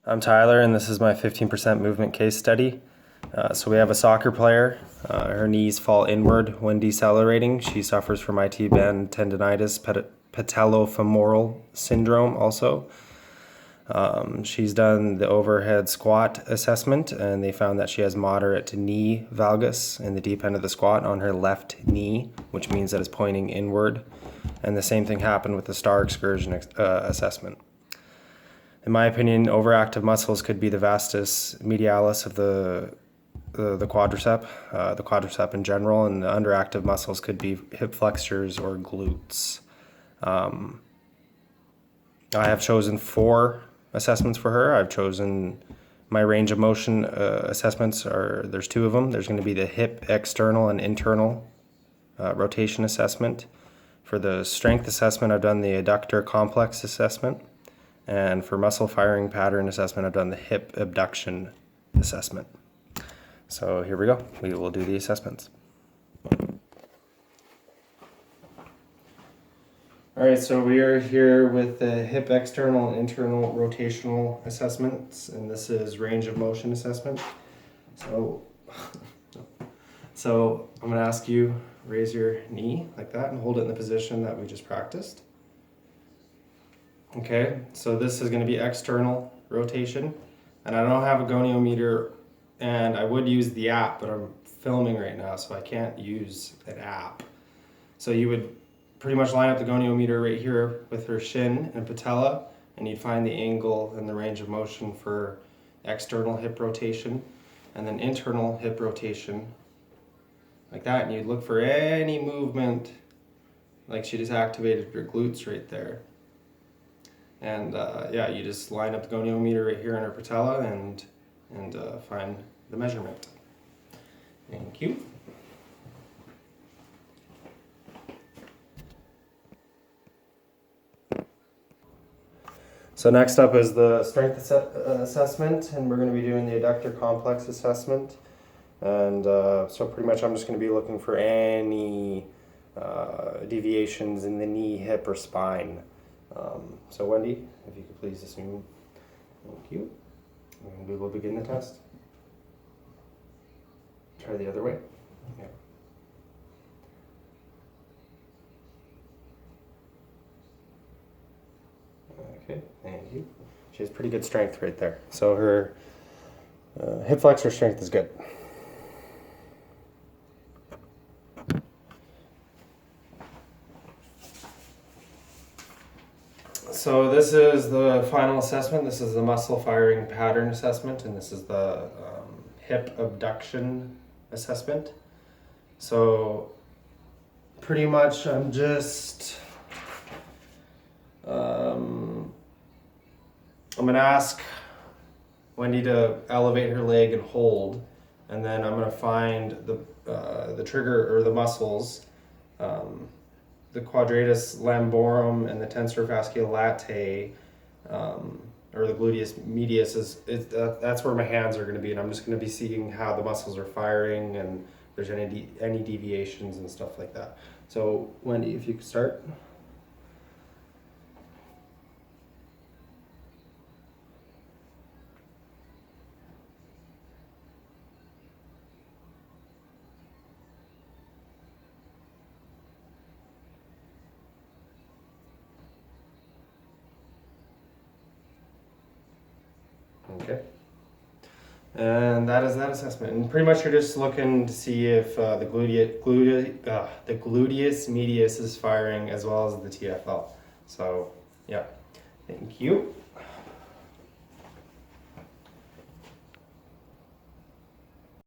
I'm Tyler, and this is my 15% movement case study. So we have a soccer player. Her knees fall inward when decelerating. She suffers from IT band tendonitis, patellofemoral syndrome also. She's done the overhead squat assessment, and they found that she has moderate knee valgus in the deep end of the squat on her left knee, which means that it's pointing inward. And the same thing happened with the star excursion assessment. In my opinion, overactive muscles could be the vastus medialis of the quadricep in general, and the underactive muscles could be hip flexors or glutes. I have chosen 4 assessments for her. I've chosen my range of motion assessments. There's 2 of them. There's going to be the hip external and internal rotation assessment. For the strength assessment, I've done the adductor complex assessment. And for muscle firing pattern assessment, I've done the hip abduction assessment. So here we go. We will do the assessments. All right, so we are here with the hip external and internal rotational assessments, and this is range of motion assessment. So I'm going to ask you, raise your knee like that and hold it in the position that we just practiced. Okay, so this is going to be external rotation, and I don't have a goniometer, and I would use the app, but I'm filming right now, so I can't use an app. So you would pretty much line up the goniometer right here with her shin and patella, and you'd find the angle and the range of motion for external hip rotation, and then internal hip rotation, like that, and you'd look for any movement, like she just activated her glutes right there. And yeah, you just line up the goniometer right here in her patella and find the measurement. Thank you. So next up is the strength assessment, and we're going to be doing the adductor complex assessment. And so pretty much I'm just going to be looking for any deviations in the knee, hip, or spine. So Wendy, if you could please assume. Thank you. And we will begin the test. Try the other way. Yeah. Okay, thank you. She has pretty good strength right there. So her hip flexor strength is good. So this is the final assessment. This is the muscle firing pattern assessment, and this is the hip abduction assessment. So pretty much I'm just I'm going to ask Wendy to elevate her leg and hold, and then I'm going to find the trigger or the muscles, the quadratus lumborum and the tensor fasciculatae, or the gluteus medius that's where my hands are going to be, and I'm just going to be seeing how the muscles are firing and if there's any deviations and stuff like that. So Wendy, if you could start. Okay. And that is that assessment. And pretty much you're just looking to see if the gluteus medius is firing as well as the TFL. So, yeah. Thank you.